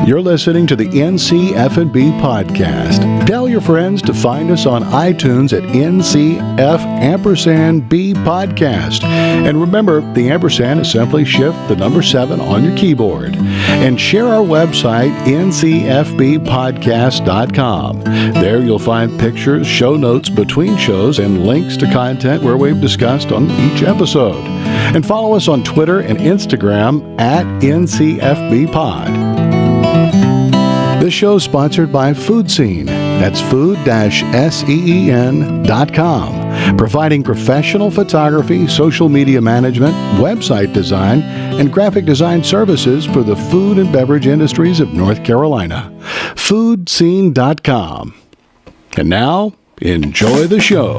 You're listening to the NCF&B podcast. Tell your friends to find us on iTunes at NCF&B podcast. And remember, the ampersand is simply shift the number 7 on your keyboard. And share our website, ncfbpodcast.com. There you'll find pictures, show notes between shows, and links to content where we've discussed on each episode. And follow us on Twitter and Instagram at NCFBpod. This show is sponsored by Food Scene. That's food-seen.com, providing professional photography, social media management, website design, and graphic design services for the food and beverage industries of North Carolina. Foodscene.com. And now, enjoy the show.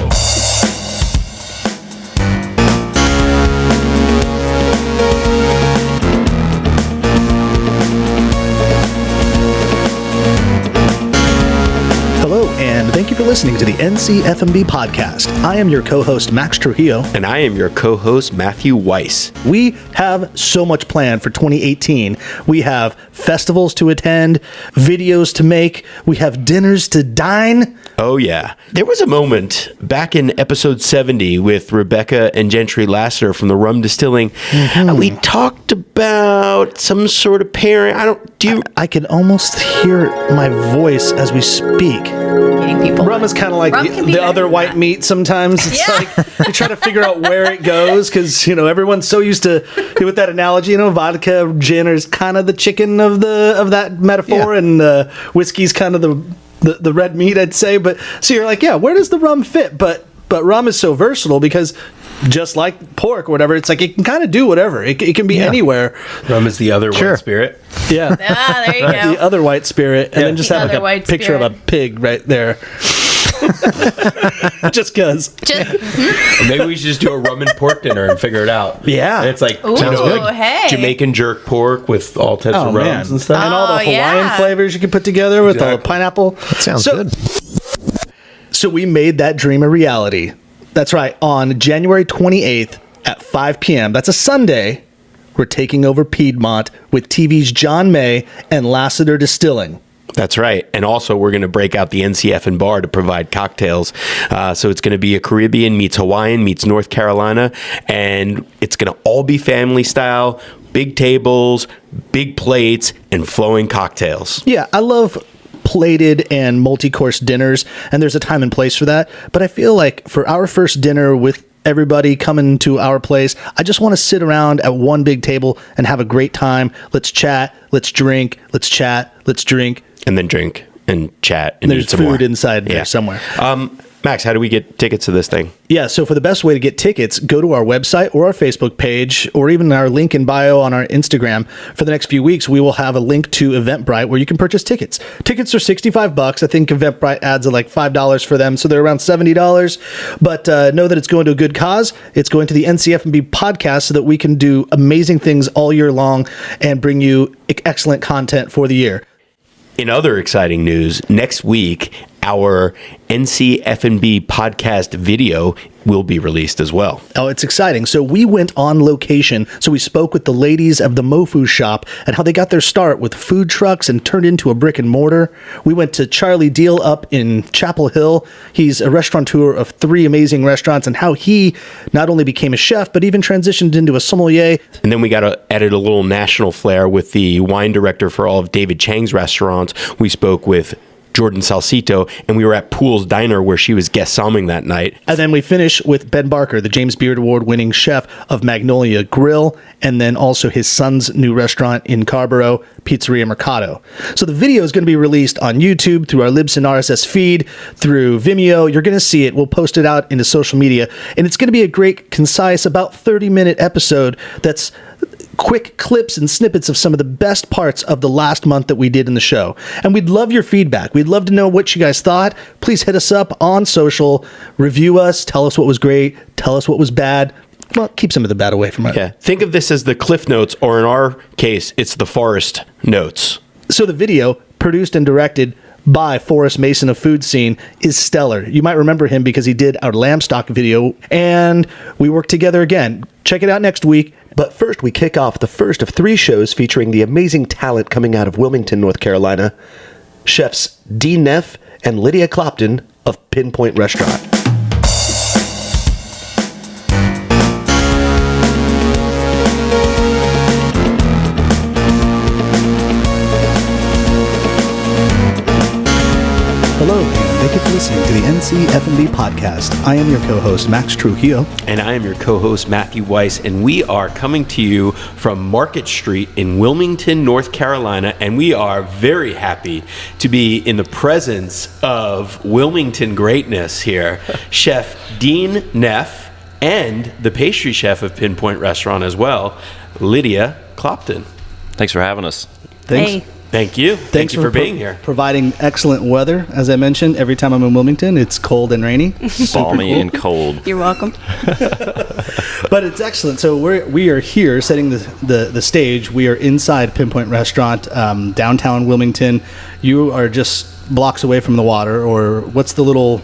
And thank you for listening to the NCF&B podcast. I am your co-host, Max Trujillo. And I am your co-host, Matthew Weiss. We have so much planned for 2018. We have festivals to attend, videos to make, we have dinners to dine. Oh, yeah. There was a moment back in episode 70 with Rebecca and Gentry Lassiter from the Rum Distilling. We talked about some sort of pairing. I can almost hear my voice as we speak. Rum is kind of like the other white meat sometimes. It's like you try to figure out where it goes because, everyone's so used to, with that analogy, vodka, gin is kind of the chicken of that metaphor, and whiskey's kind of the red meat, I'd say. But so you're like, where does the rum fit? But rum is so versatile because just like pork or whatever, it's like it can kind of do whatever. It can be anywhere. Rum is the other white spirit. Yeah. There you go. The other white spirit. And then just have like a picture of a pig right there. Just because. Maybe we should just do a rum and pork dinner and figure it out. Yeah. And it's like, Jamaican jerk pork with all types of rums and stuff. And all the Hawaiian flavors you can put together with all the pineapple. That sounds good. So we made that dream a reality. That's right. On January 28th at 5 p.m., that's a Sunday, we're taking over Piedmont with TV's John May and Lassiter Distilling. That's right. And also, we're going to break out the NCF and bar to provide cocktails. So it's going to be a Caribbean meets Hawaiian meets North Carolina. And it's going to all be family style, big tables, big plates, and flowing cocktails. Yeah, I love plated and multi-course dinners, and there's a time and place for that. But I feel like for our first dinner with everybody coming to our place, I just want to sit around at one big table and have a great time. Let's chat, let's drink, let's chat, let's drink. And then drink and chat and there's eat some food more. Inside there somewhere. Max, how do we get tickets to this thing? Yeah, so for the best way to get tickets, go to our website or our Facebook page or even our link in bio on our Instagram. For the next few weeks, we will have a link to Eventbrite where you can purchase tickets. Tickets are $65. I think Eventbrite adds like $5 for them, so they're around $70. But know that it's going to a good cause. It's going to the NCF&B podcast so that we can do amazing things all year long and bring you excellent content for the year. In other exciting news, next week, our NCF&B podcast video will be released as well. Oh, it's exciting. So we went on location. So we spoke with the ladies of the Mofu shop and how they got their start with food trucks and turned into a brick and mortar. We went to Charlie Deal up in Chapel Hill. He's a restaurateur of 3 amazing restaurants and how he not only became a chef, but even transitioned into a sommelier. And then we added a little national flair with the wine director for all of David Chang's restaurants. We spoke with Jordan Salcito, and we were at Pool's Diner where she was guest somming that night. And then we finish with Ben Barker, the James Beard Award winning chef of Magnolia Grill, and then also his son's new restaurant in Carborough, Pizzeria Mercado. So the video is going to be released on YouTube, through our Libsyn RSS feed, through Vimeo. You're going to see it. We'll post it out into social media, and it's going to be a great, concise, about 30-minute episode that's quick clips and snippets of some of the best parts of the last month that we did in the show. And we'd love your feedback. We'd love to know what you guys thought. Please hit us up on social, review us, tell us what was great, tell us what was bad. Well, keep some of the bad away from us. Yeah. Think of this as the Cliff Notes, or in our case, it's the Forest Notes. So the video, produced and directed by Forrest Mason of Food Scene, is stellar. You might remember him because he did our lamb stock video, and we worked together again. Check it out next week. But first, we kick off the first of 3 shows featuring the amazing talent coming out of Wilmington, North Carolina, chefs Dean Neff and Lydia Clopton of Pinpoint Restaurant. Hello, and thank you for listening to the NCF&B podcast. I am your co-host, Max Trujillo. And I am your co-host, Matthew Weiss, and we are coming to you from Market Street in Wilmington, North Carolina, and we are very happy to be in the presence of Wilmington greatness here, Chef Dean Neff, and the pastry chef of Pinpoint Restaurant as well, Lydia Clopton. Thanks for having us. Thanks. Hey. Thank you. Thank you for being here. Providing excellent weather. As I mentioned, every time I'm in Wilmington, it's cold and rainy. Balmy and cold. You're welcome. But it's excellent. So we are here setting the stage. We are inside Pinpoint Restaurant, downtown Wilmington. You are just blocks away from the water, or what's the little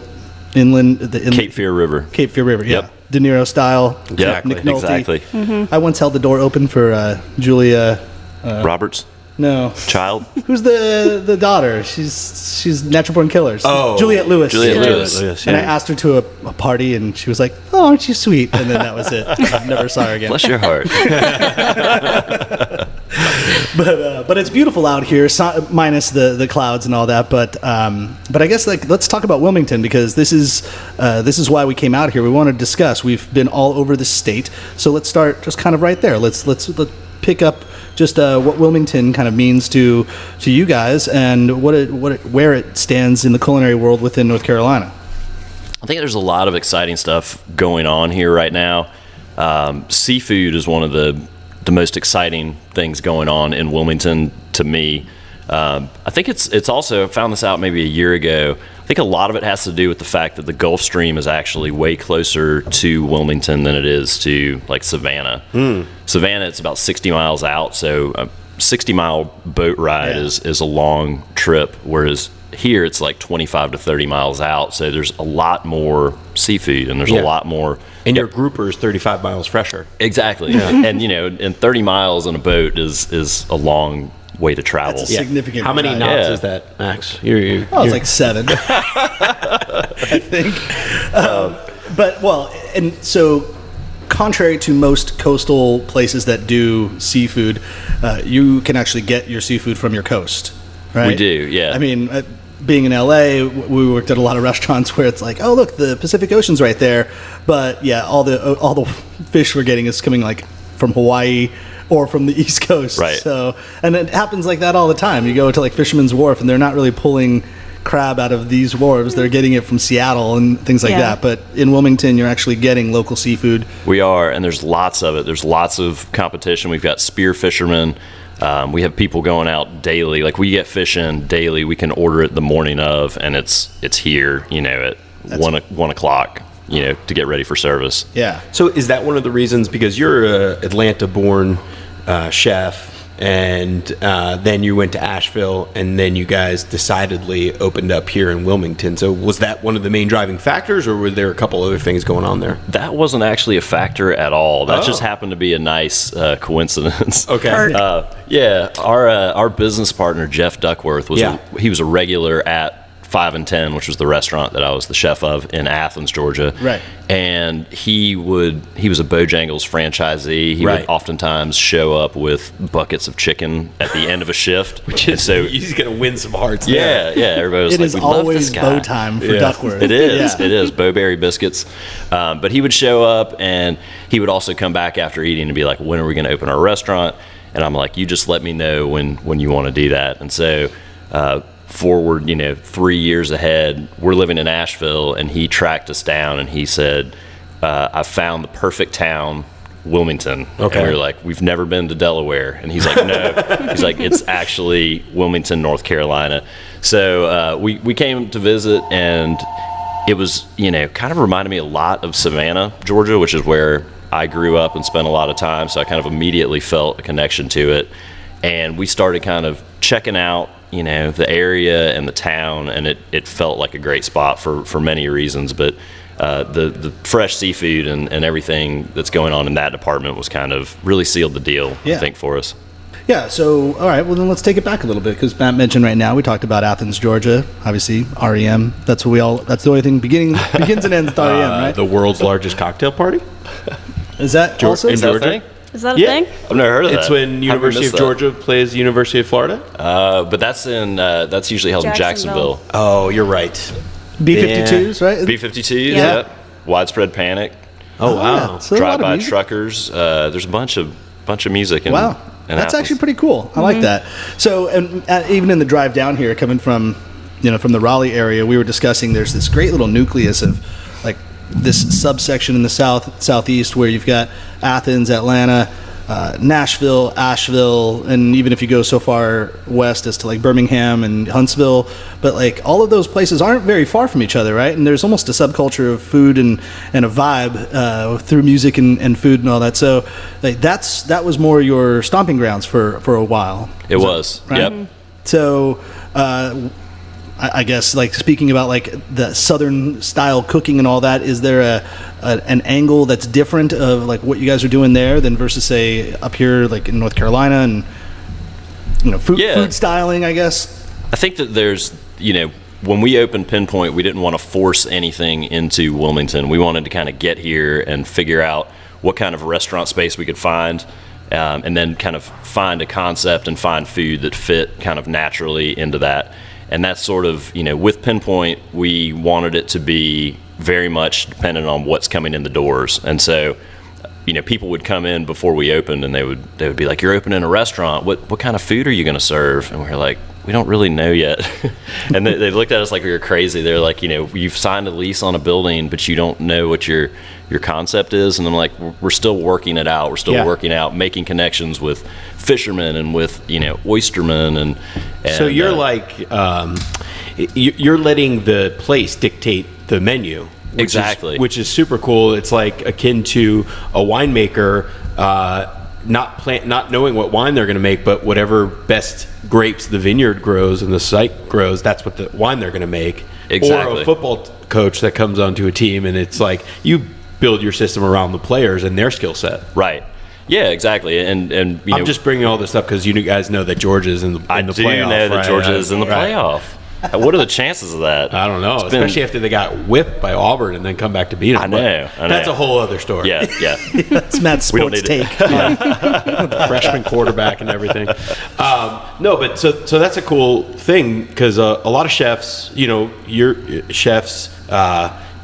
inland? Cape Fear River. Cape Fear River, yeah. Yep. De Niro style. Exactly. Nick Nolte. Exactly. I once held the door open for Julia. Roberts. No. Child. Who's the daughter? She's Natural Born Killers. Oh. Juliette Lewis. Juliette Lewis. And I asked her to a party, and she was like, "Oh, aren't you sweet?" And then that was it. I never saw her again. Bless your heart. But it's beautiful out here, minus the clouds and all that. But I guess let's talk about Wilmington, because this is why we came out here. We want to discuss. We've been all over the state, so let's start just kind of right there. Let's pick up just what Wilmington kind of means to you guys, and where it stands in the culinary world within North Carolina. I think there's a lot of exciting stuff going on here right now. Seafood is one of the most exciting things going on in Wilmington to me. I think it's also, I found this out maybe a year ago. I think a lot of it has to do with the fact that the Gulf Stream is actually way closer to Wilmington than it is to like Savannah. Savannah, it's about 60 miles out, so a 60-mile boat ride is a long trip, whereas here it's like 25 to 30 miles out, so there's a lot more seafood and there's a lot more. And your grouper is 35 miles fresher. Exactly. And and 30 miles on a boat is a long way to travel. That's a significant. How many ride. knots Yeah. is that, Max? It's like 7, I think. And so, contrary to most coastal places that do seafood, you can actually get your seafood from your coast, right? We do, yeah. I mean, being in LA, we worked at a lot of restaurants where it's like, oh, look, the Pacific Ocean's right there. But yeah, all the fish we're getting is coming like from Hawaii or from the East Coast. Right. So, and it happens like that all the time. You go to like Fisherman's Wharf, and they're not really pulling crab out of these wharves. They're getting it from Seattle and things like that. But in Wilmington, you're actually getting local seafood. We are, and there's lots of it. There's lots of competition. We've got spear fishermen. We have people going out daily. Like, we get fish in daily. We can order it the morning of, and it's here, at 1 o'clock, to get ready for service. Yeah. So is that one of the reasons, because you're an Atlanta-born chef, and then you went to Asheville, and then you guys decidedly opened up here in Wilmington. So was that one of the main driving factors, or were there a couple other things going on there? That wasn't actually a factor at all. That just happened to be a nice coincidence. Okay. Our business partner, Jeff Duckworth, he was a regular at 5 and 10, which was the restaurant that I was the chef of in Athens, Georgia. Right. And he was a Bojangles franchisee. He would oftentimes show up with buckets of chicken at the end of a shift. Which is, so he's going to win some hearts there. Yeah. Everybody was It like, is we love always this guy. bow time for Duckworth. It is. Yeah. It is. Bowberry biscuits. But he would show up, and he would also come back after eating and be like, when are we going to open our restaurant? And I'm like, you just let me know when you want to do that. And so forward, 3 years ahead, we're living in Asheville, and he tracked us down, and he said, I found the perfect town, Wilmington. Okay. And we were like, we've never been to Delaware. And he's like, no. He's like, it's actually Wilmington, North Carolina. So we came to visit, and it was, kind of reminded me a lot of Savannah, Georgia, which is where I grew up and spent a lot of time. So I kind of immediately felt a connection to it. And we started kind of checking out, the area and the town, and it felt like a great spot for many reasons. But the fresh seafood and everything that's going on in that department was kind of really sealed the deal, Yeah. I think, for us. Yeah, so, all right, well, then let's take it back a little bit, because Matt mentioned right now, we talked about Athens, Georgia, obviously, REM. That's the only thing begins and ends with REM, right? The world's largest cocktail party. Is that also? in Is that a Georgia? thing? Is that a Yeah. thing? I've never heard of that. It's when How did we University miss of that? Georgia plays University of Florida. But that's usually held in Jacksonville. Jacksonville. Oh, you're right. B-52s, right? B-52s, Yeah. yeah. Widespread Panic. Oh, wow. Yeah, so a lot of Drive-by music. truckers. There's a bunch of music. In, Wow, in that's Athens. actually pretty cool. I like that. So, and even in the drive down here, coming from, from the Raleigh area, we were discussing there's this great little nucleus of like this subsection in the southeast where you've got Athens, Atlanta, Nashville, Asheville, and even if you go so far west as to like Birmingham and Huntsville, but like all of those places aren't very far from each other, right? And there's almost a subculture of food and a vibe through music and food and all that. So like that was more your stomping grounds for a while. It was. right? Yep. So I guess like speaking about like the southern style cooking and all that, is there an angle that's different of like what you guys are doing there than versus say up here like in North Carolina and food styling, I guess? I think that there's, when we opened Pinpoint, we didn't want to force anything into Wilmington. We wanted to kind of get here and figure out what kind of restaurant space we could find, and then kind of find a concept and find food that fit kind of naturally into that. And that's sort of, with Pinpoint, we wanted it to be very much dependent on what's coming in the doors. And so, people would come in before we opened and they would be like, "You're opening a restaurant. What kind of food are you going to serve?" And we're like, "We don't really know yet." And they looked at us like we were crazy. They're like, "You've signed a lease on a building, but you don't know what your concept is." And I'm like, "We're still working it out. We're still working out, making connections with fishermen and with, oystermen and So you're you're letting the place dictate the menu. Exactly. Which is super cool. It's like akin to a winemaker not knowing what wine they're going to make, but whatever best grapes the vineyard grows and the site grows, that's what the wine they're going to make. Exactly. Or a football coach that comes onto a team and it's like you build your system around the players and their skill set. Right. Yeah, exactly. And I'm just bringing all this up because you guys know that Georgia's in the playoff. I do know that right? Georgia's in the Right. playoff. What are the chances of that? I don't know, It's been- especially after they got whipped by Auburn and then come back to beat them. I know. That's a whole other story. Yeah. That's Matt's We don't sports need take. Freshman quarterback and everything. No, but so that's a cool thing because a lot of chefs, your chefs,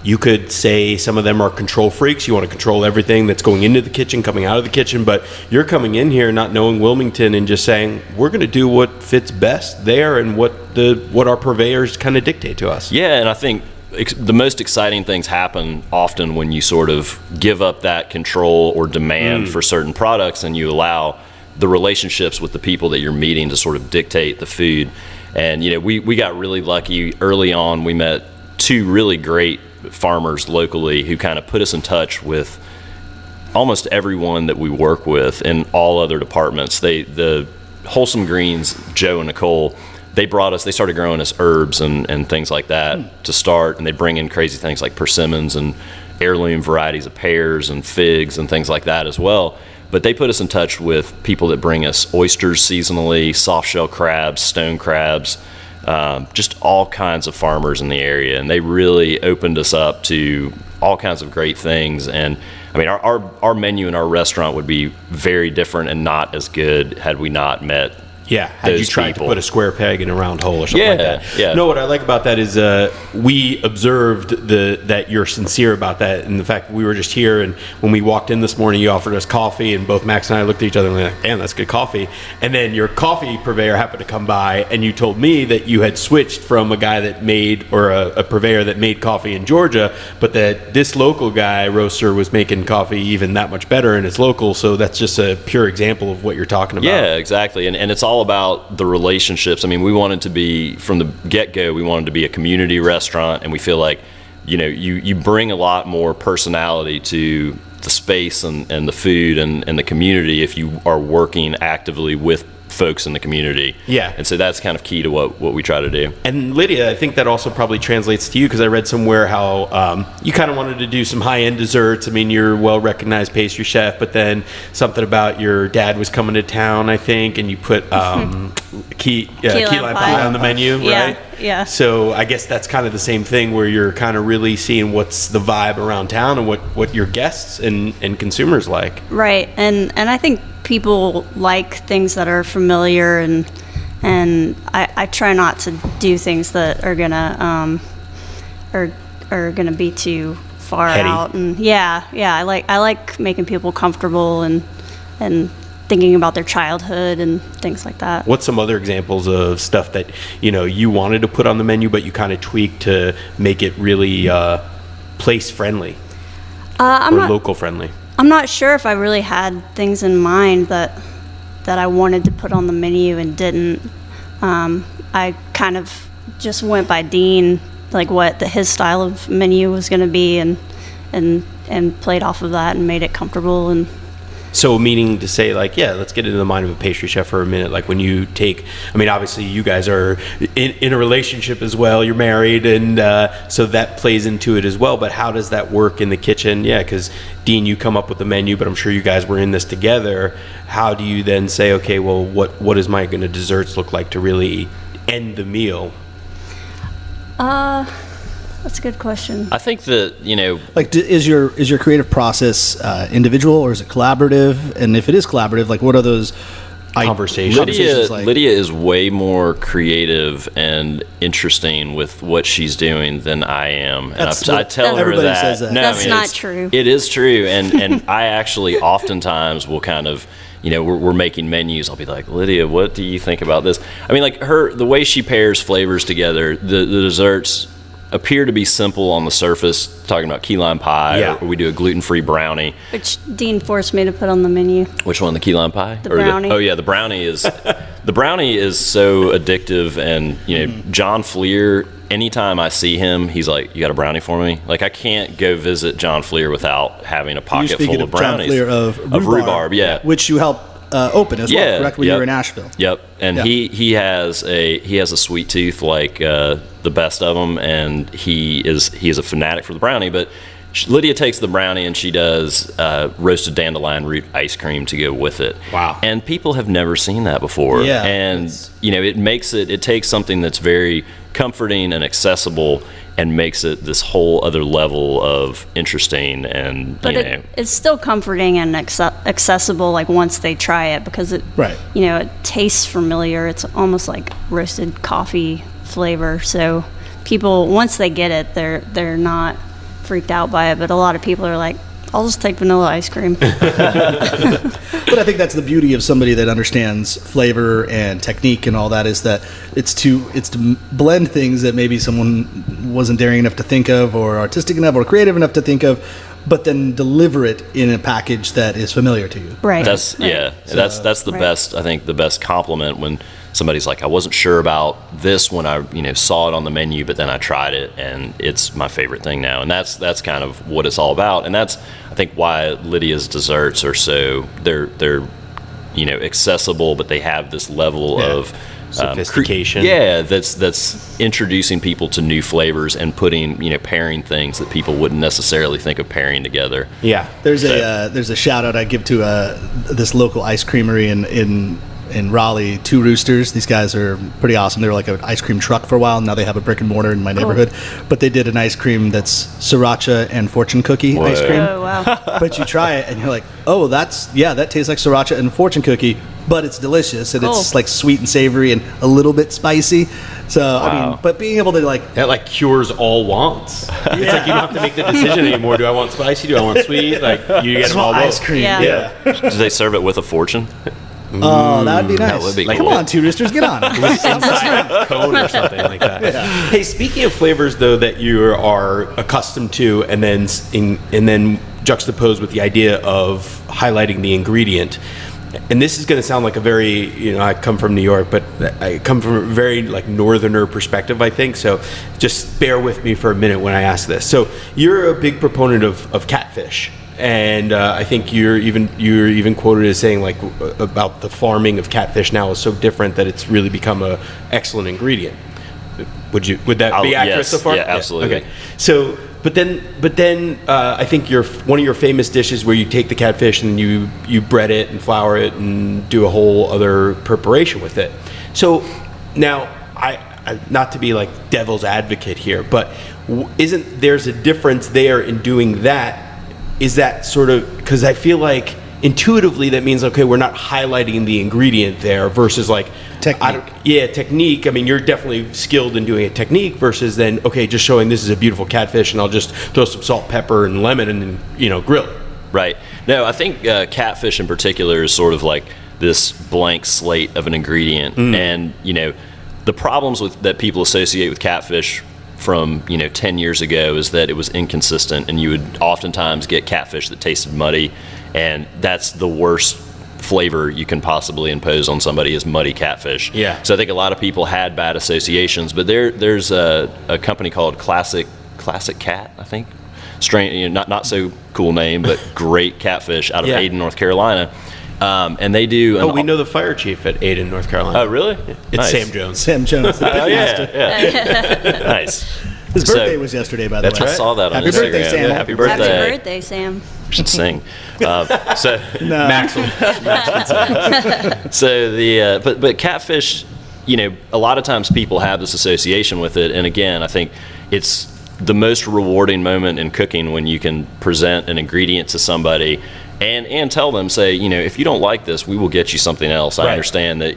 you could say some of them are control freaks. You want to control everything that's going into the kitchen, coming out of the kitchen. But you're coming in here not knowing Wilmington and just saying, we're going to do what fits best there and what our purveyors kind of dictate to us. Yeah, and I think the most exciting things happen often when you sort of give up that control or demand for certain products and you allow the relationships with the people that you're meeting to sort of dictate the food. And, we got really lucky early on. We met two really great farmers locally who kind of put us in touch with almost everyone that we work with in all other departments. The Wholesome Greens, Joe and Nicole, they started growing us herbs and things like that to start, and they bring in crazy things like persimmons and heirloom varieties of pears and figs and things like that as well. But they put us in touch with people that bring us oysters seasonally, soft shell crabs, stone crabs, just all kinds of farmers in the area, and they really opened us up to all kinds of great things. And I mean, our menu in our restaurant would be very different and not as good had we not met. Yeah, had you those tried people. to put a square peg in a round hole or something like that. Yeah. No, what I like about that is we observed that you're sincere about that, and the fact we were just here, and when we walked in this morning, you offered us coffee, and both Max and I looked at each other and were like, damn, that's good coffee. And then your coffee purveyor happened to come by, and you told me that you had switched from a guy that made, or a purveyor that made coffee in Georgia, but that this local guy, roaster, was making coffee even that much better, and it's local, so that's just a pure example of what you're talking about. Yeah, exactly. And it's all about the relationships. I mean, we wanted to be, from the get-go, we wanted to be a community restaurant, and we feel like, you bring a lot more personality to the space and the food and the community if you are working actively with folks in the community. Yeah. And so that's kind of key to what we try to do. And Lydia, I think that also probably translates to you, because I read somewhere how you kind of wanted to do some high-end desserts. I mean, you're a well-recognized pastry chef, but then something about your dad was coming to town, I think, and you put key lime pie on the menu, right? Yeah. So I guess that's kind of the same thing, where you're kind of really seeing what's the vibe around town and what your guests and consumers like. Right. And I think people like things that are familiar, and I try not to do things that are gonna are gonna be too far Heady. out. And I like making people comfortable and thinking about their childhood and things like that. What's some other examples of stuff that you wanted to put on the menu, but you kind of tweaked to make it really place friendly or local friendly? I'm not sure if I really had things in mind that I wanted to put on the menu and didn't. I kind of just went by Dean, like what his style of menu was going to be, and played off of that and made it comfortable. And So meaning to say, like, yeah, let's get into the mind of a pastry chef for a minute. Like when you take, I mean, obviously you guys are in a relationship as well. You're married, and so that plays into it as well. But how does that work in the kitchen? Yeah, because Dean, you come up with the menu, but I'm sure you guys were in this together. How do you then say, okay, well, what is my desserts look like to really end the meal? That's a good question. I think that, Like, is your creative process individual, or is it collaborative? And if it is collaborative, like, what are those Conversations like? Lydia is way more creative and interesting with what she's doing than I am. And I tell her everybody that. says that. No, That's not it's- true. It is true. And I actually oftentimes will kind of, we're making menus. I'll be like, Lydia, what do you think about this? I mean, like the way she pairs flavors together, the desserts appear to be simple on the surface, talking about key lime pie, Yeah. or we do a gluten-free brownie. Which Dean forced me to put on the menu. Which one, the key lime pie? The brownie. The brownie is the brownie is so addictive, and John Fleer, anytime I see him, he's like, "You got a brownie for me?" Like, I can't go visit John Fleer without having a pocket full of brownies. John Fleer of rhubarb, yeah. which you helped open as well, correct? When you were in Asheville. Yep, and Yeah. he has a sweet tooth like the best of them, and he is a fanatic for the brownie. But Lydia takes the brownie and she does roasted dandelion root ice cream to go with it. Wow. And people have never seen that before. Yeah, And it takes something that's very comforting and accessible and makes it this whole other level of interesting, and But it's still comforting and accessible, like, once they try it, because it it tastes familiar. It's almost like roasted coffee flavor. So people, once they get it, they're not freaked out by it. But a lot of people are like, I'll just take vanilla ice cream. But I think that's the beauty of somebody that understands flavor and technique and all that, is that it's to blend things that maybe someone wasn't daring enough to think of, or artistic enough, or creative enough to think of, but then deliver it in a package that is familiar to you. Right. That's the Right. best. I think the best compliment when somebody's like, I wasn't sure about this when I saw it on the menu, but then I tried it and it's my favorite thing now. And that's kind of what it's all about. And that's, I think, why Lydia's desserts are so they're accessible, but they have this level of Sophistication. that's introducing people to new flavors and putting pairing things that people wouldn't necessarily think of pairing together. Yeah. There's a shout out I give to this local ice creamery in Raleigh, Two Roosters. These guys are pretty awesome. They were like an ice cream truck for a while. Now they have a brick and mortar in my neighborhood. But they did an ice cream that's sriracha and fortune cookie ice cream. Oh, wow. But you try it and you're like, oh, that tastes like sriracha and fortune cookie, but it's delicious, and it's like sweet and savory and a little bit spicy. So I mean, but being able to That cures all wants. It's like you don't have to make the decision anymore. Do I want spicy? Do I want sweet? Like, you get them all ice both. cream. Yeah. Do they serve it with a fortune? Oh, that'd be nice. That would be Come cool. on, Two Roosters, get on it. Inside cone or something like that. Hey, speaking of flavors though that you are accustomed to, and then juxtaposed with the idea of highlighting the ingredient. And this is going to sound like a very, I come from New York, but I come from a very northerner perspective, I think. So just bear with me for a minute when I ask this. So you're a big proponent of catfish. and I think you're even quoted as saying like about the farming of catfish now is so different that it's really become a excellent ingredient. Would that be accurate so far? Yeah, absolutely. Okay. So, but then I think one of your famous dishes where you take the catfish and you bread it and flour it and do a whole other preparation with it. So now I not to be like devil's advocate here, but isn't there's a difference there in doing that? Is that sort of, because I feel like intuitively that means, okay, we're not highlighting the ingredient there versus like technique. Technique. I mean, you're definitely skilled in doing a technique versus then, okay, just showing this is a beautiful catfish and I'll just throw some salt, pepper, and lemon and then, grill it. Right. No, I think catfish in particular is sort of like this blank slate of an ingredient. And, the problems that people associate with catfish from 10 years ago is that it was inconsistent, and you would oftentimes get catfish that tasted muddy, and that's the worst flavor you can possibly impose on somebody is muddy catfish. Yeah. So I think a lot of people had bad associations, but there's a company called Classic Cat, I think. Strange, not so cool name, but great catfish out of Aden, North Carolina. And they do. We know the fire chief at Aden, North Carolina. Oh, really? It's nice. Sam Jones. Sam Jones. The Yeah. Nice. His birthday was yesterday, by the way. I saw that on Happy Instagram. birthday, Sam. Yeah, happy birthday. Happy birthday, Sam. We should sing. Max. So but catfish, a lot of times people have this association with it, and again, I think it's the most rewarding moment in cooking when you can present an ingredient to somebody and tell them, say, if you don't like this, we will get you something else. I understand that,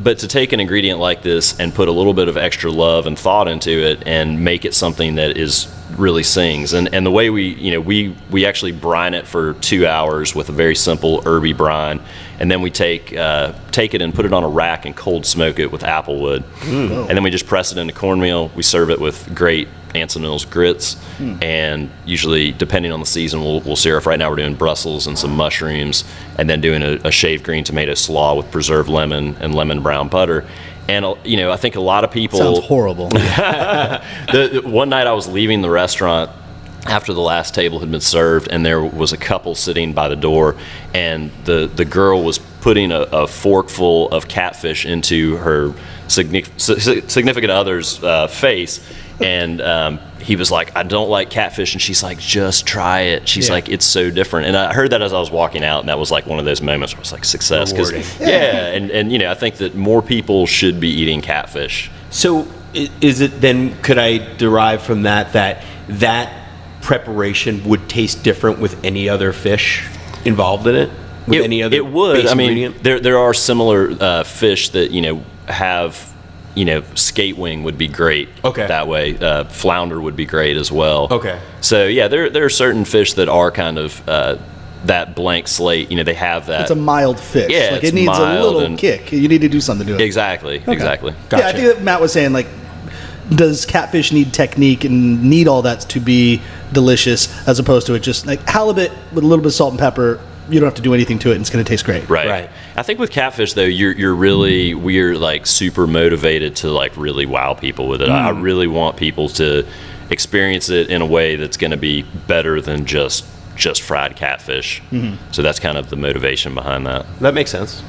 but to take an ingredient like this and put a little bit of extra love and thought into it and make it something that is really sings. And the way we actually brine it for 2 hours with a very simple herby brine, and then we take it and put it on a rack and cold smoke it with apple wood. And then we just press it into cornmeal. We serve it with great Anson Mills grits, and usually, depending on the season, we'll serve. Right now we're doing Brussels and some mushrooms, and then doing a shaved green tomato slaw with preserved lemon and lemon brown butter. And I think a lot of people... Sounds horrible. One night I was leaving the restaurant after the last table had been served, and there was a couple sitting by the door, and the girl was putting a forkful of catfish into her significant other's face, and he was like, I don't like catfish, and she's like, just try it. She's like, it's so different. And I heard that as I was walking out, and that was like one of those moments where it's like success. And I think that more people should be eating catfish. So is it then, could I derive from that preparation would taste different with any other fish involved in it? With any other it would. base I mean, ingredient? there are similar fish that have skate wing would be great. Okay. That way, flounder would be great as well. Okay. So there are certain fish that are kind of that blank slate. They have that. It's a mild fish. Yeah, like it's it needs a mild little kick. You need to do something to it. Exactly. Exactly. Gotcha. Yeah, I think that Matt was saying, like, does catfish need technique and need all that to be delicious, as opposed to it just like halibut with a little bit of salt and pepper? You don't have to do anything to it, and it's going to taste great. Right. I think with catfish though, we're like super motivated to like really wow people with it. I really want people to experience it in a way that's going to be better than just fried catfish. So that's kind of the motivation behind that. That makes sense.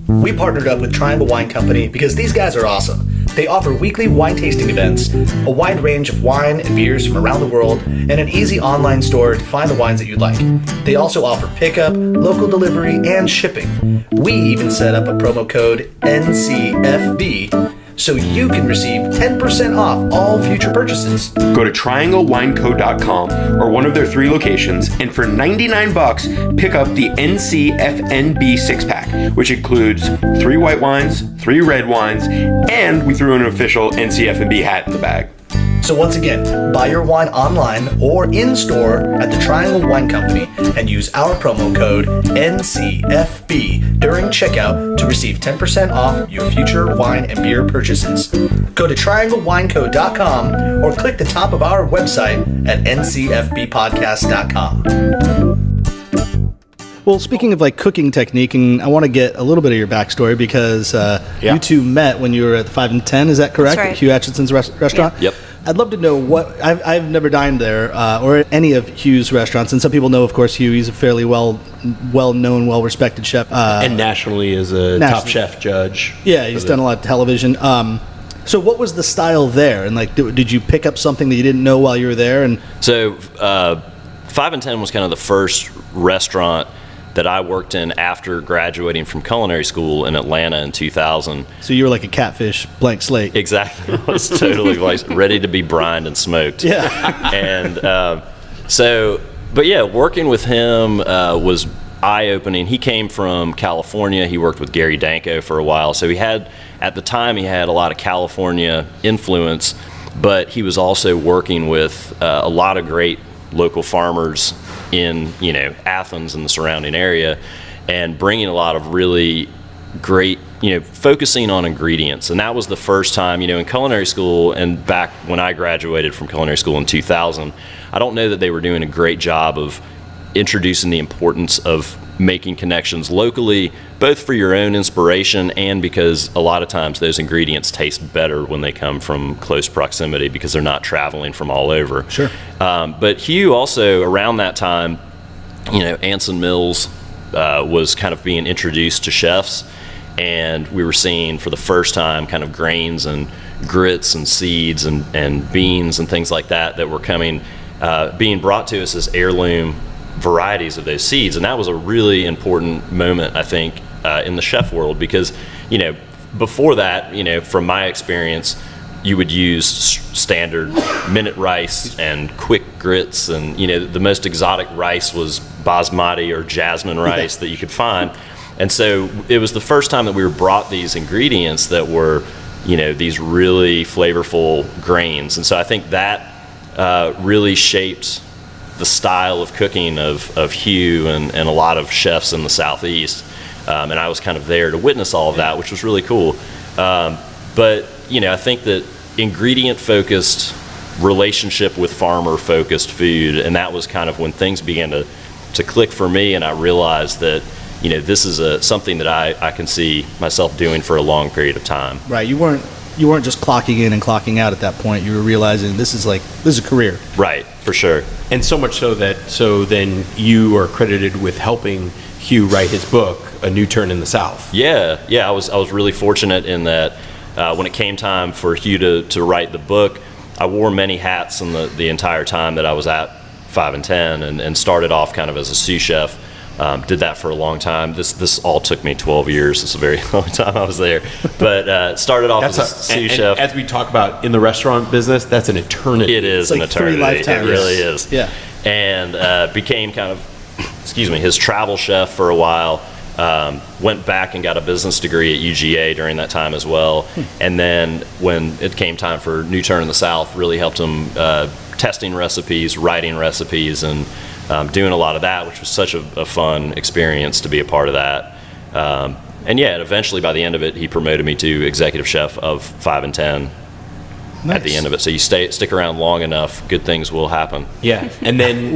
We partnered up with Triangle Wine Company because these guys are awesome. They offer weekly wine tasting events, a wide range of wine and beers from around the world, and an easy online store to find the wines that you'd like. They also offer pickup, local delivery, and shipping. We even set up a promo code NCFB so you can receive 10% off all future purchases. Go to trianglewineco.com or one of their 3 locations, and for $99, pick up the NCFNB 6-pack, which includes 3 white wines, 3 red wines, and we threw an official NCFNB hat in the bag. So once again, buy your wine online or in-store at the Triangle Wine Company and use our promo code NCFB during checkout to receive 10% off your future wine and beer purchases. Go to trianglewineco.com or click the top of our website at ncfbpodcast.com. Well, speaking of like cooking technique, and I want to get a little bit of your backstory because you two met when you were at the 5 and 10, is that correct? That's right. At Hugh Acheson's restaurant? Yep. I'd love to know what I've never dined there or at any of Hugh's restaurants, and some people know, of course, Hugh. He's a fairly well-known, well-respected chef, and nationally is a top chef judge. Yeah, he's done a lot of television. So, what was the style there? And like, did you pick up something that you didn't know while you were there? And so, 5 and 10 was kind of the first restaurant that I worked in after graduating from culinary school in Atlanta in 2000. So you were like a catfish, blank slate. Exactly. I was totally like ready to be brined and smoked. Yeah. And but yeah, working with him was eye-opening. He came from California. He worked with Gary Danko for a while. So at the time, he had a lot of California influence, but he was also working with a lot of great local farmers in Athens and the surrounding area, and bringing a lot of really great, focusing on ingredients. And that was the first time, in culinary school, and back when I graduated from culinary school in 2000, I don't know that they were doing a great job of introducing the importance of making connections locally, both for your own inspiration and because a lot of times those ingredients taste better when they come from close proximity because they're not traveling from all over. Sure. But Hugh also, around that time, Anson Mills was kind of being introduced to chefs, and we were seeing for the first time kind of grains and grits and seeds and beans and things like that were coming, being brought to us as heirloom varieties of those seeds. And that was a really important moment, I think, in the chef world, because before that, from my experience, you would use standard minute rice and quick grits, and the most exotic rice was basmati or jasmine rice that you could find. And so it was the first time that we were brought these ingredients that were these really flavorful grains. And so I think that really shaped the style of cooking of Hugh and a lot of chefs in the Southeast. And I was kind of there to witness all of that, which was really cool. But, I think that ingredient-focused relationship with farmer-focused food, and that was kind of when things began to click for me, and I realized that, this is something that I can see myself doing for a long period of time. Right. You weren't just clocking in and clocking out at that point. You were realizing this is a career. Right, for sure. And so much so then you are credited with helping Hugh write his book, A New Turn in the South. Yeah. I was really fortunate in that when it came time for Hugh to write the book, I wore many hats in the entire time that I was at 5 and 10, and started off kind of as a sous chef. Did that for a long time. This all took me 12 years. It's a very long time I was there. But started off as a sous chef. As we talk about in the restaurant business, that's an eternity. It is like an eternity. 3 lifetimes. It really is. Yeah. And became kind of, his travel chef for a while. Went back and got a business degree at UGA during that time as well. And then when it came time for New Turn in the South, really helped him testing recipes, writing recipes, and doing a lot of that, which was such a fun experience to be a part of that. And eventually by the end of it, he promoted me to executive chef of 5 and 10. Nice. At the end of it. So you stick around long enough, good things will happen. Yeah. And then...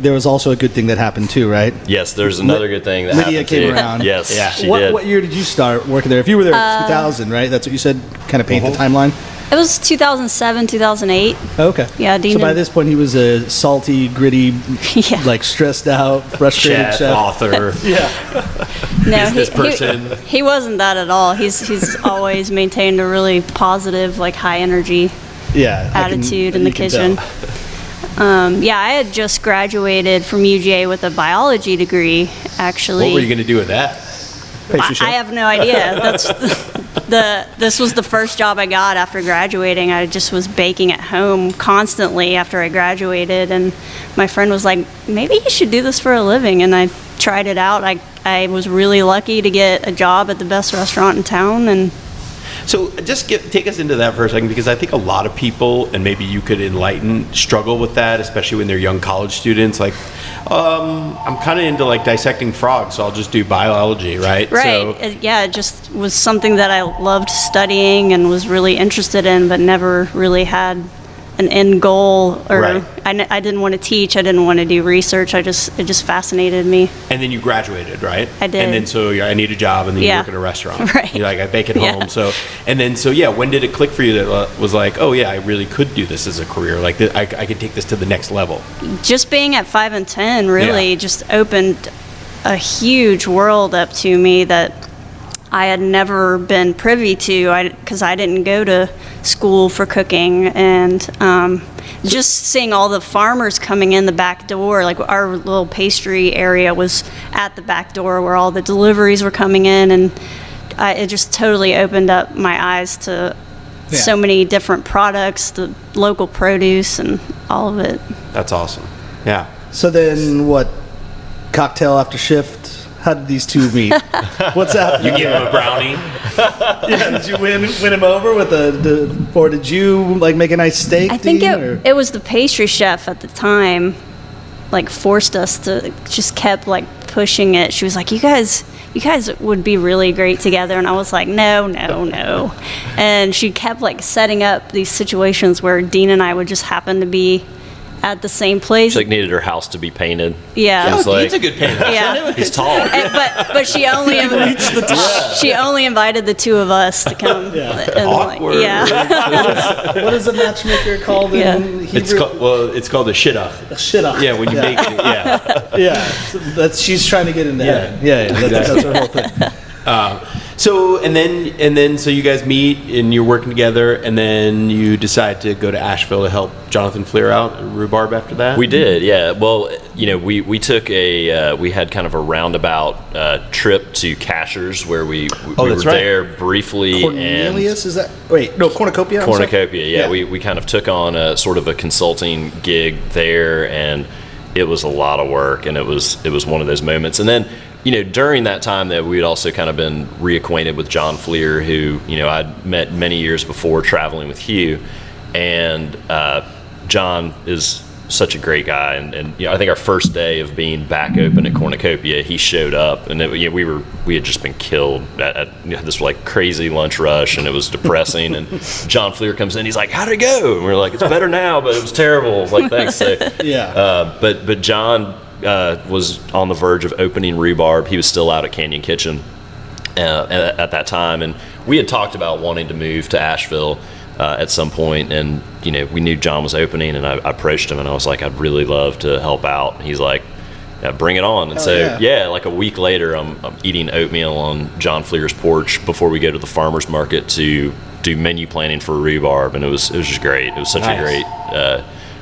there was also a good thing that happened too, right? Yes, there's another good thing that Lydia happened came too. around. Yes, yeah. she did. What year did you start working there? If you were there in 2000, right? That's what you said, kind of paint the timeline? It was 2007, 2008. Okay. Yeah, Dean. So by this point, he was a salty, gritty, Yeah. Stressed out, frustrated chef. author. Yeah. No, Business person. He wasn't that at all. He's always maintained a really positive, high energy attitude in the kitchen. I had just graduated from UGA with a biology degree, actually. What were you going to do with that? I have no idea. This was the first job I got after graduating. I just was baking at home constantly after I graduated, and my friend was like, maybe you should do this for a living, and I tried it out. I was really lucky to get a job at the best restaurant in town, and So just take us into that for a second, because I think a lot of people, and maybe you could enlighten, struggle with that, especially when they're young college students. I'm kind of into dissecting frogs, so I'll just do biology, right? Right. So, it just was something that I loved studying and was really interested in, but never really had an end goal, or Right. I didn't want to teach. I didn't want to do research. It just fascinated me. And then you graduated, right? I did. And then so I need a job, and then you Yeah. work at a restaurant. Right. You're like, I bake at home. Yeah. So when did it click for you that was like, oh yeah, I really could do this as a career. Like I could take this to the next level. Just being at 5 and 10 really Yeah. just opened a huge world up to me that I had never been privy to, because I didn't go to school for cooking, and just seeing all the farmers coming in the back door, like our little pastry area was at the back door where all the deliveries were coming in, and it just totally opened up my eyes to so many different products, the local produce and all of it. That's awesome. Yeah. So then what, cocktail after shift? How did these two meet? What's happening? You give him a brownie. Yeah, did you win him over with or did you like make a nice steak? I think Dean, it was the pastry chef at the time, like forced us to, just kept like pushing it. She was like, you guys would be really great together. And I was like, no. And she kept like setting up these situations where Dean and I would just happen to be at the same place. She like needed her house to be painted. Yeah. It was like, Dean's a good painter. Yeah. he's tall. But she only she only invited the two of us to come. And Awkward. yeah. what is a matchmaker called Yeah. in Hebrew? It's called a shidduch. A shidduch. Yeah, when you make it. Yeah. Yeah, so she's trying to get into heaven. Yeah, that's her whole thing. So so you guys meet and you're working together, and then you decide to go to Asheville to help Jonathan Fleer out at Rhubarb after that. We did, yeah. Well, we took we had kind of a roundabout trip to Cashers where we were that's right. there briefly. Cornelius, is that? Wait, no, Cornucopia. I'm sorry. Cornucopia, yeah. We kind of took on a sort of a consulting gig there, and it was a lot of work, and it was one of those moments. And then, during that time that we'd also kind of been reacquainted with John Fleer, who, I'd met many years before traveling with Hugh. And John is such a great guy. And I think our first day of being back open at Cornucopia, he showed up, and we had just been killed at this like crazy lunch rush, and it was depressing. And John Fleer comes in, he's like, "How'd it go?" And we're like, "It's better now, but it was terrible." I was like, "Thanks." So, Yeah. but John was on the verge of opening Rhubarb. He was still out at Canyon Kitchen at that time, and we had talked about wanting to move to Asheville at some point, and we knew John was opening, and I approached him and I was like, "I'd really love to help out." And he's like, "Yeah, bring it on." And like a week later, I'm eating oatmeal on John Fleer's porch before we go to the farmer's market to do menu planning for Rhubarb, and it was just great. It was such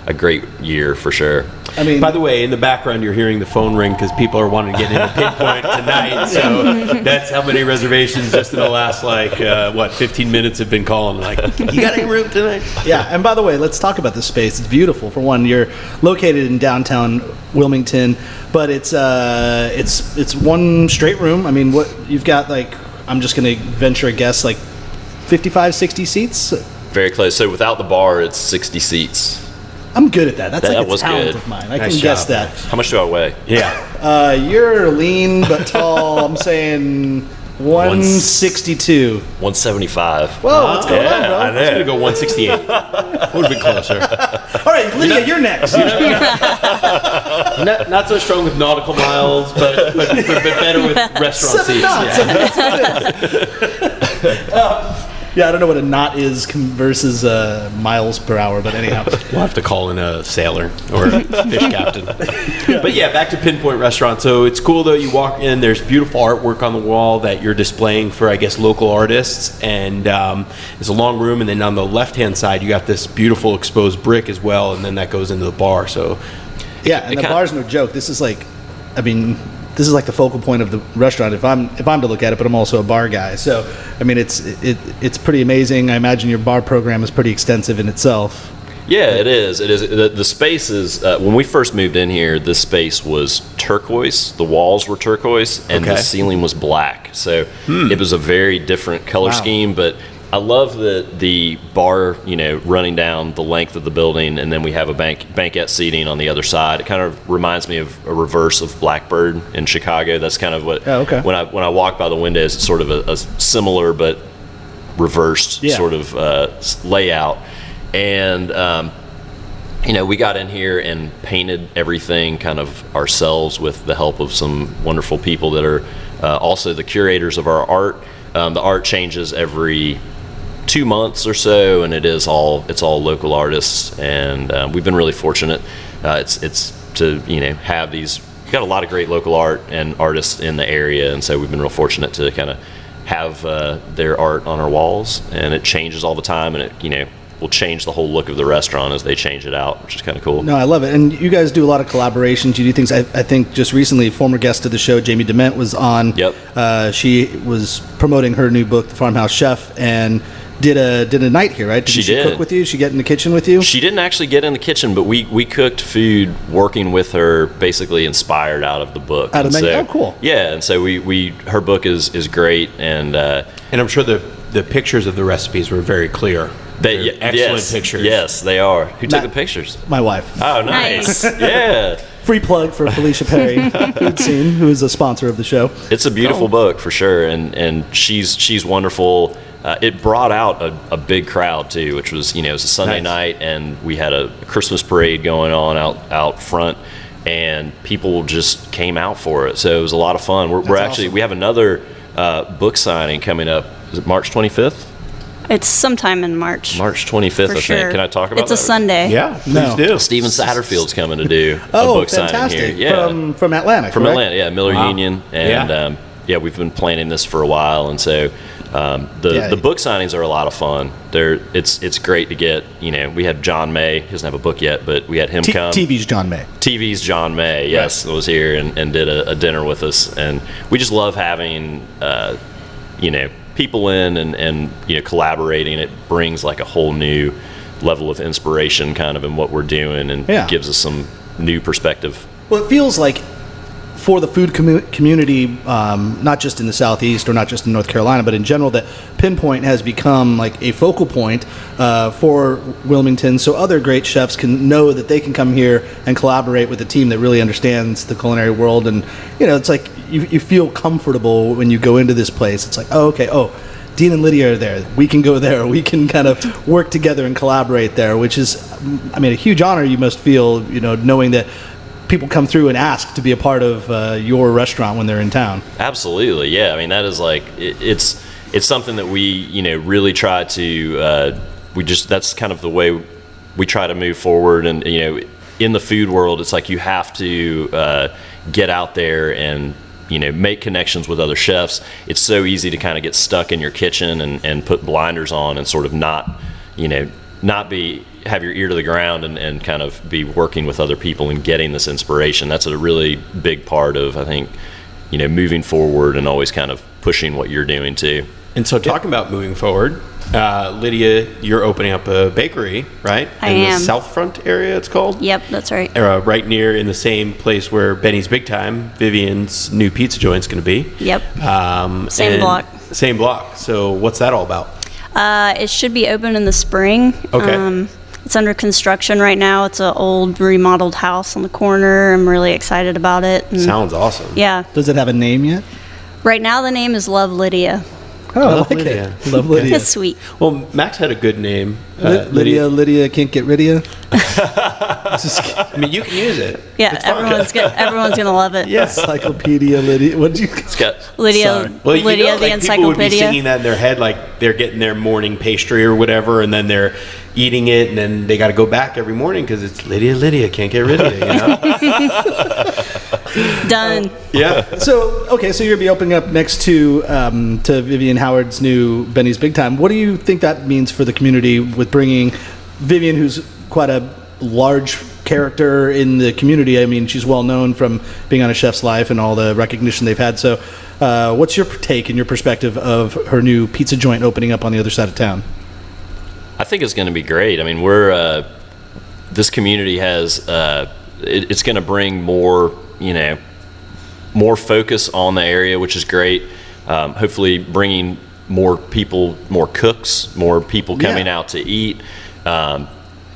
a great year for sure. I mean, By the way, in the background, you're hearing the phone ring because people are wanting to get into Pinpoint tonight. So that's how many reservations just in the last 15 minutes have been calling. Like, you got any room tonight? yeah, and by the way, let's talk about this space. It's beautiful. For one, you're located in downtown Wilmington, but it's one straight room. I mean, what you've got, like, I'm just going to venture a guess, like 55, 60 seats. Very close. So without the bar, it's 60 seats. I'm good at that. That's That like a was talent good. of mine. I Nice can guess job. that. How much do I weigh? Yeah. You're lean but tall. I'm saying 162. 175. Whoa, what's going on, bro? I was going to go 168. Would have been closer. All right, Lydia, you're next. Not so strong with nautical miles, but better with restaurant 7 seats. knots. Yeah. Yeah, I don't know what a knot is versus miles per hour, but anyhow. We'll have to call in a sailor or a fish captain. But yeah, back to Pinpoint Restaurant. So it's cool though. You walk in, there's beautiful artwork on the wall that you're displaying for, I guess, local artists. And there's a long room, and then on the left-hand side, you got this beautiful exposed brick as well, and then that goes into the bar. So Yeah, and the bar's no joke. This is like, this is like the focal point of the restaurant if I'm to look at it, but I'm also a bar guy. So, I mean, it's pretty amazing. I imagine your bar program is pretty extensive in itself. Yeah, it is. The space is, when we first moved in here, this space was turquoise. The walls were turquoise, and the ceiling was black. So it was a very different color scheme, but I love the bar, running down the length of the building, and then we have a banquette seating on the other side. It kind of reminds me of a reverse of Blackbird in Chicago. That's kind of what. Oh, okay. When I walk by the windows, it's sort of a similar but reversed sort of layout. And we got in here and painted everything kind of ourselves with the help of some wonderful people that are also the curators of our art. The art changes every 2 months or so, and it's all local artists, and we've been really fortunate. It's to have these. We've got a lot of great local art and artists in the area, and so we've been real fortunate to kind of have their art on our walls, and it changes all the time, and it will change the whole look of the restaurant as they change it out, which is kind of cool. No, I love it. And you guys do a lot of collaborations. You do things. I think just recently, former guest of the show, Jamie Dement, was on. Yep. She was promoting her new book, The Farmhouse Chef, and did a night here, right? Did she cook with you? She get in the kitchen with you? She didn't actually get in the kitchen, but we cooked food working with her, basically inspired out of the book. Out of the menu? Oh, cool. Yeah, and so her book is great, and I'm sure the pictures of the recipes were very clear. Excellent pictures. Yes, they are. Who took the pictures? My wife. Oh, nice. Yeah. Free plug for Felicia Perry, Food Scene, who is a sponsor of the show. It's a beautiful book for sure, and she's wonderful. It brought out a big crowd too, which was it was a Sunday night, and we had a Christmas parade going on out front, and people just came out for it. So it was a lot of fun. We're actually awesome. We have another book signing coming up. Is it March 25th? It's sometime in March. March 25th, For I sure. think. Can I talk about It's a Sunday. Yeah, please do. Steven Satterfield's coming to do a Oh, book fantastic. signing here. Yeah. From Atlanta, From correct? Atlanta, yeah, Miller Union, and we've been planning this for a while, and so the book signings are a lot of fun. It's great to get. We had John May. He doesn't have a book yet, but we had him come. TV's John May. TV's John May, yes, was here and did a dinner with us, and we just love having people in and collaborating. It brings like a whole new level of inspiration kind of in what we're doing, and gives us some new perspective. Well, it feels like for the food community, not just in the Southeast or not just in North Carolina, but in general, that Pinpoint has become like a focal point for Wilmington, so other great chefs can know that they can come here and collaborate with a team that really understands the culinary world. And it's like you feel comfortable when you go into this place. It's like, Dean and Lydia are there. We can go there. We can kind of work together and collaborate there, which is, a huge honor you must feel, knowing that people come through and ask to be a part of your restaurant when they're in town. Absolutely, yeah. That is like it's something that we really try to that's kind of the way we try to move forward. And in the food world, it's like you have to get out there and make connections with other chefs. It's so easy to kind of get stuck in your kitchen and put blinders on and sort of not have your ear to the ground and kind of be working with other people and getting this inspiration. That's a really big part of, I think, moving forward and always kind of pushing what you're doing too. And so talking about moving forward, Lydia, you're opening up a bakery, right? I in am. the South Front area, it's called? Yep, that's right. Right near in the same place where Benny's Big Time, Vivian's new pizza joint's going to be. Yep. Same block. Same block. So what's that all about? It should be open in the spring. Okay. It's under construction right now. It's an old remodeled house on the corner. I'm really excited about it. And Sounds awesome. yeah. Does it have a name yet? Right now the name is Love Lydia. Oh, I like Lydia. it. Love Lydia. It's sweet. Well, Max had a good name. Lydia can't get rid of you. I mean, you can use it. Yeah, everyone's gonna love it. Yes. Encyclopedia Lydia. What did you? It's got Lydia, Sorry. Well, Lydia the like people would be encyclopedia. singing that in their head, like they're getting their morning pastry or whatever, and then they're eating it, and then they got to go back every morning because it's Lydia, can't get rid of you, Done. Yeah. So you're gonna be opening up next to Vivian Howard's new Benny's Big Time. What do you think that means for the community with bringing Vivian, who's quite a large character in the community? She's well known from being on A Chef's Life and all the recognition they've had. So, what's your take and your perspective of her new pizza joint opening up on the other side of town? I think it's going to be great. We're this community has it's going to bring more more focus on the area, which is great. Hopefully, bringing more people, more cooks, more people coming out to eat. And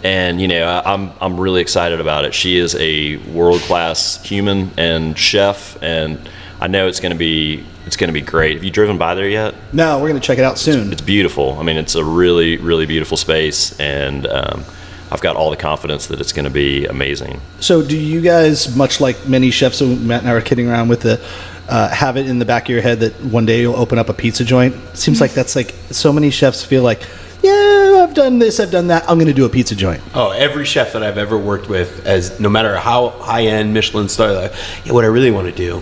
I'm really excited about it. She is a world-class human and chef, and I know it's going to be great. Have you driven by there yet? No, we're going to check it out soon. It's beautiful. It's a really, really beautiful space, and I've got all the confidence that it's going to be amazing. So do you guys, much like many chefs who Matt and I were kidding around with, have it in the back of your head that one day you'll open up a pizza joint? It seems like that's like so many chefs feel like, yeah, I've done this, I've done that, I'm going to do a pizza joint. Oh, every chef that I've ever worked with, as no matter how high-end Michelin star, like, yeah, what I really want to do.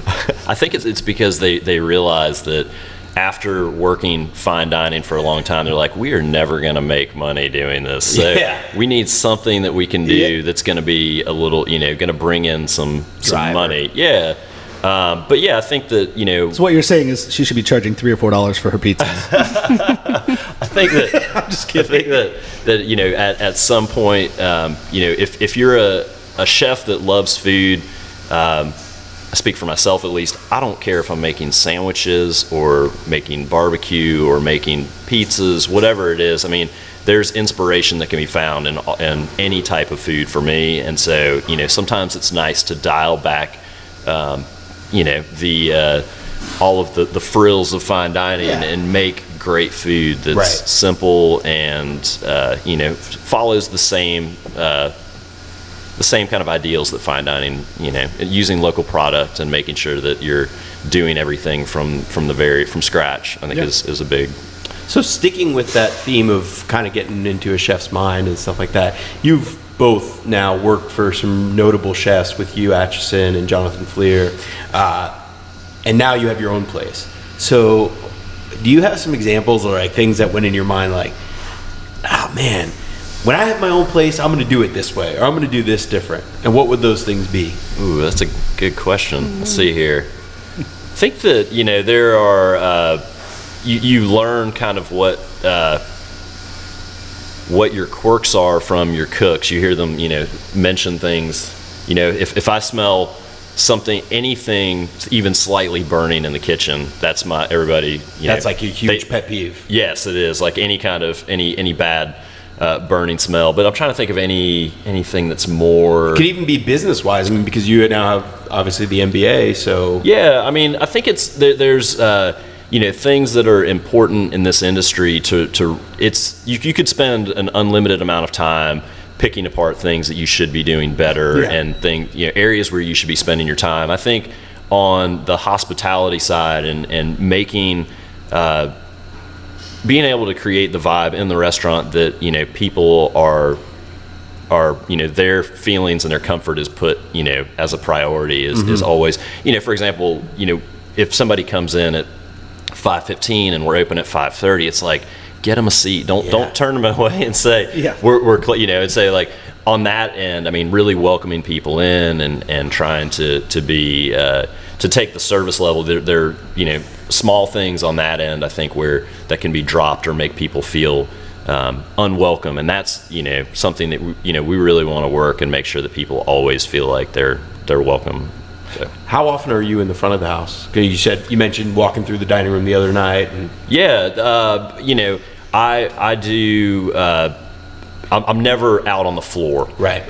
I think it's because they realize that after working fine dining for a long time, they're like, we are never going to make money doing this. So we need something that we can do that's going to be a little, going to bring in some money. Yeah. But yeah, I think that, So what you're saying is she should be charging $3 or $4 for her pizzas. I think that I'm just kidding. I think that at some point, if you're a chef that loves food, I speak for myself at least, I don't care if I'm making sandwiches or making barbecue or making pizzas, whatever it is. I mean, there's inspiration that can be found in any type of food for me. And so, sometimes it's nice to dial back, all of the frills of fine dining and make great food that's simple and, follows the same kind of ideals that fine dining, using local product and making sure that you're doing everything from scratch, I think is a big. So sticking with that theme of kind of getting into a chef's mind and stuff like that, you've both now worked for some notable chefs with Hugh, Acheson, and Jonathan Fleer, and now you have your own place. So do you have some examples or like things that went in your mind like, oh man, when I have my own place, I'm going to do it this way, or I'm going to do this different? And what would those things be? Ooh, that's a good question. Let's see here. I think that, there are, you learn kind of what your quirks are from your cooks. You hear them, mention things. If I smell anything even slightly burning in the kitchen, that's everybody. That's like a huge pet peeve. Yes, it is. Like any kind of, any bad burning smell, but I'm trying to think of anything that's more. It could even be business wise. I mean, because you now have obviously the MBA, so yeah. I mean, I think there's things that are important in this industry. You could spend an unlimited amount of time picking apart things that you should be doing better and areas where you should be spending your time. I think on the hospitality side and making. Being able to create the vibe in the restaurant that people are their feelings and their comfort is put as a priority is always for example if somebody comes in at 5:15 and we're open at 5:30, it's like get them a seat, don't turn them away and say we're and say like on that end, I mean really welcoming people in and trying to be to take the service level. They're small things on that end, I think, where that can be dropped or make people feel unwelcome, and that's something that we really want to work and make sure that people always feel like they're welcome. So. How often are you in the front of the house? Because you mentioned walking through the dining room the other night. And I do. I'm never out on the floor, right?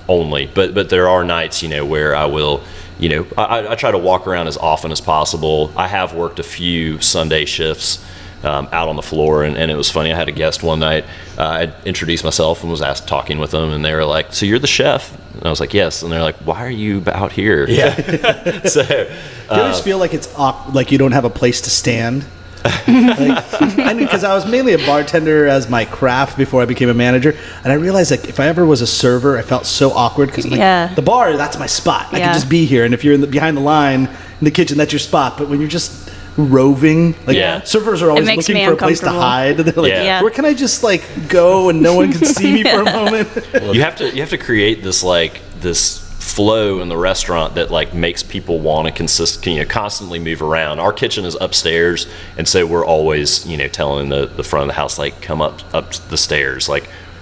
Only, but there are nights where I will. I try to walk around as often as possible. I have worked a few Sunday shifts out on the floor, and it was funny. I had a guest one night. I introduced myself and was talking with them, and they were like, "So you're the chef?" And I was like, "Yes." And they're like, "Why are you out here?" Yeah. So do you always feel like it's like you don't have a place to stand? Because I was mainly a bartender as my craft before I became a manager, and I realized like if I ever was a server, I felt so awkward because the bar, that's my spot. I can just be here, and if you're behind the line in the kitchen, that's your spot. But when you're just roving, servers are always looking for a place to hide. And they're like, where can I just go and no one can see me for a moment? You have to create this flow in the restaurant that makes people want to constantly move around. Our kitchen is upstairs, and so we're always telling the front of the house come up the stairs,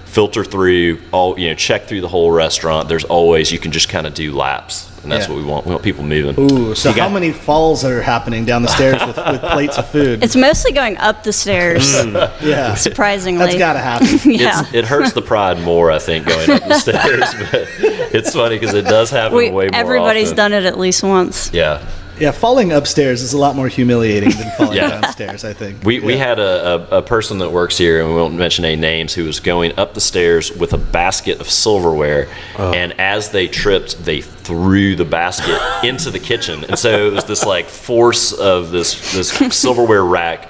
filter through all check through the whole restaurant. There's always, you can just kind of do laps, and that's what we want. We want people moving. Ooh, so how many falls are happening down the stairs with plates of food? It's mostly going up the stairs. Yeah, surprisingly, that's got to happen. It hurts the pride more, I think, going up the stairs, but it's funny because it does happen way more Everybody's often. done it at least once. Yeah. Yeah, falling upstairs is a lot more humiliating than falling downstairs, I think. We had a person that works here, and we won't mention any names, who was going up the stairs with a basket of silverware, and as they tripped, they threw the basket into the kitchen. And so it was this like force of this silverware rack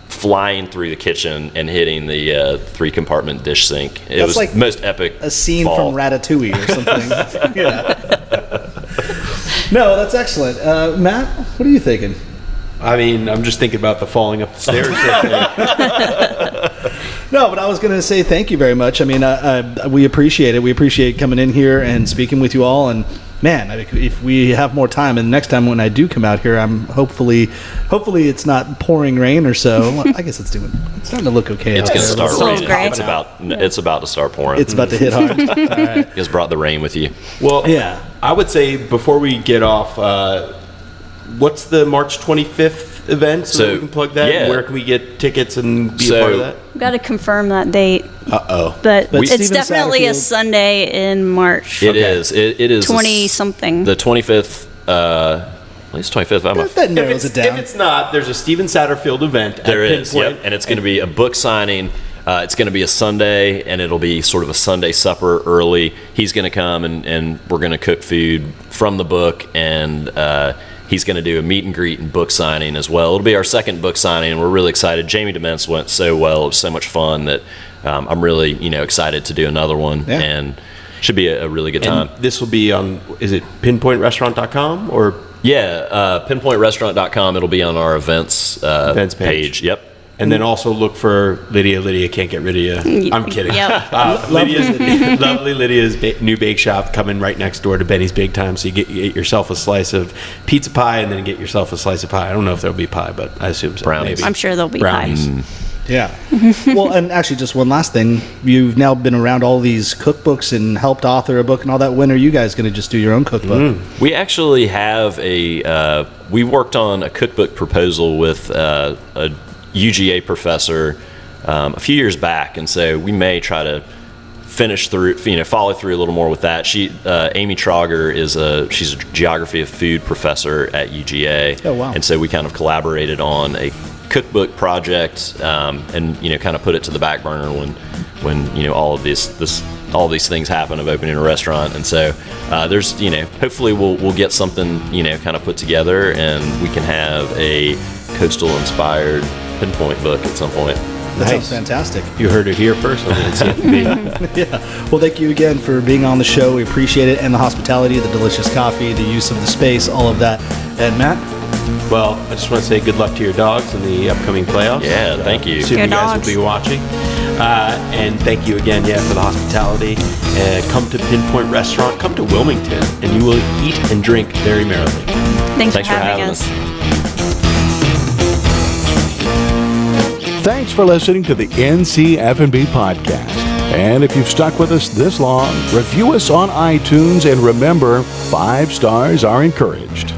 flying through the kitchen and hitting the 3-compartment dish sink. It was like most epic. A scene fall. from Ratatouille or something. No, that's excellent. Matt, what are you thinking? I mean, I'm just thinking about the falling up the stairs. No, but I was going to say thank you very much. I mean, we appreciate it. We appreciate coming in here and speaking with you all. And man, if we have more time, and next time when I do come out here, I'm hopefully it's not pouring rain or so. Well, I guess it's starting to look okay. It's going to start raining. Gray. It's about to start pouring. It's about to hit hard. All right. You guys brought the rain with you. Well, yeah. I would say before we get off, what's the March 25th event so that we can plug that? Yeah. Where can we get tickets and be a part of that? We've got to confirm that date. But But it's Steven definitely a Satterfield- Sunday in March. It is 20-something. The 25th. At least 25th. That narrows it down. If it's not, there's a Steven Satterfield event. There at is, Pinpoint. yep. And it's going to be a book signing. It's going to be a Sunday, and it'll be sort of a Sunday supper early. He's going to come, and we're going to cook food from the book, and he's going to do a meet and greet and book signing as well. It'll be our second book signing, and we're really excited. Jamie DeMents went so well. It was so much fun that I'm really excited to do another one, and should be a really good time. And this will be on, is it pinpointrestaurant.com or? Yeah, pinpointrestaurant.com. It'll be on our events page. Yep. And then also look for Lydia. Lydia can't get rid of you. I'm kidding. Yep. Lovely Lydia's new bake shop coming right next door to Benny's Big Time. So you get yourself a slice of pizza pie and then get yourself a slice of pie. I don't know if there'll be pie, but I assume so. Brownies. Maybe. I'm sure there'll be Brownies. pie. Yeah. Well, and actually, just one last thing. You've now been around all these cookbooks and helped author a book and all that. When are you guys going to just do your own cookbook? We actually have we worked on a cookbook proposal with a UGA professor a few years back, and so we may try to follow through a little more with that. Amy Trauger she's a geography of food professor at UGA. Oh, wow. And so we kind of collaborated on a cookbook project, and kind of put it to the back burner when all of these things happen of opening a restaurant. And so there's hopefully we'll get something kind of put together, and we can have a coastal inspired Pinpoint book at some point. That sounds fantastic. You heard it here first on NCFB. Yeah. Well, thank you again for being on the show. We appreciate it, and the hospitality, the delicious coffee, the use of the space, all of that. And Matt? Well, I just want to say good luck to your dogs in the upcoming playoffs. Yeah, thank you. Assume Go you guys dogs. will be watching. And thank you again, for the hospitality. Come to Pinpoint Restaurant. Come to Wilmington, and you will eat and drink very merrily. Thanks Thanks for for having having us. us. Thanks for listening to the NCF&B podcast. And if you've stuck with us this long, review us on iTunes, and remember, 5 stars are encouraged.